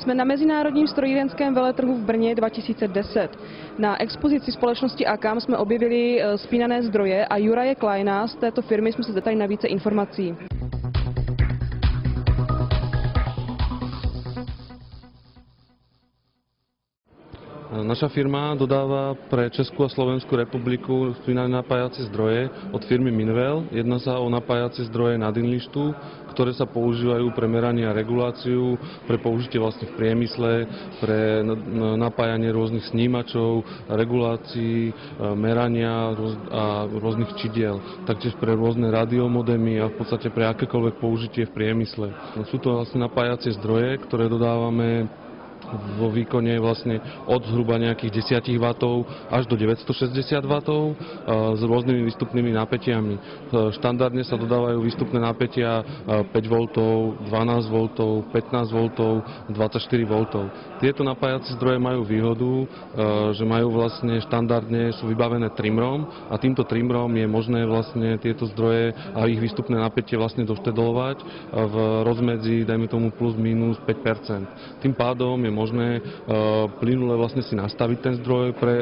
Jsme na Mezinárodním strojírenském veletrhu v Brně 2010. Na expozici společnosti AKAM jsme objevili spínané zdroje a Juraje Kleina z této firmy jsme se zeptali na více informací. Naša firma dodáva pre Českú a Slovenskú republiku spínané napájacie zdroje od firmy Minwell. Jedná sa o napájacie zdroje na Dinlištu, ktoré sa používajú pre meranie a reguláciu, pre použitie vlastne v priemysle, pre napájanie rôznych snímačov, regulácií, merania a rôznych čidiel. Taktiež pre rôzne radiomodemy a v podstate pre akékoľvek použitie v priemysle. Sú to vlastne napájacie zdroje, ktoré dodávame vo výkone vlastne od zhruba nejakých 10 W až do 960 W s rôznymi výstupnými napätiami. Štandardne sa dodávajú výstupné napätia 5 V, 12 V, 15 V, 24 V. Tieto napájacie zdroje majú výhodu, že majú vlastne štandardne sú vybavené trimrom a týmto trimrom je možné vlastne tieto zdroje a ich výstupné napätie vlastne doštedolovať v rozmedzi, dajme tomu plus minus 5%. Tým pádom je možné plynule vlastne si nastaviť ten zdroj pre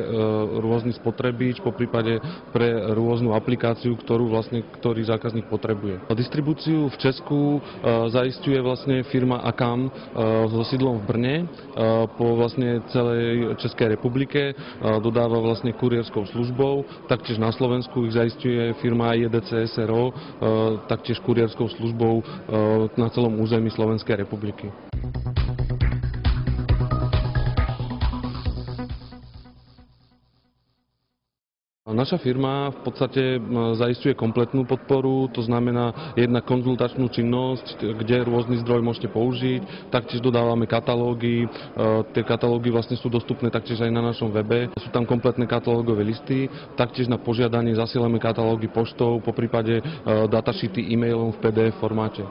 rôzny spotrebič, poprípade pre rôznu aplikáciu, ktorý zákazník potrebuje. Distribúciu v Česku zaisťuje vlastne firma AKAM so sídlom v Brne po vlastne celej Českej republike, dodáva vlastne kuriérskou službou, taktiež na Slovensku ich zaisťuje firma JDC SRO, taktiež kuriérskou službou na celom území Slovenskej republiky. Naša firma v podstate zaisťuje kompletnú podporu, to znamená jednak konzultačnú činnosť, kde rôzny zdroj môžete použiť, taktiež dodávame katalógy, tie katalógy vlastne sú dostupné taktiež aj na našom webe, sú tam kompletné katalógové listy, taktiež na požiadanie zasielame katalógy poštou, poprípade datasheety e-mailom v PDF formáte.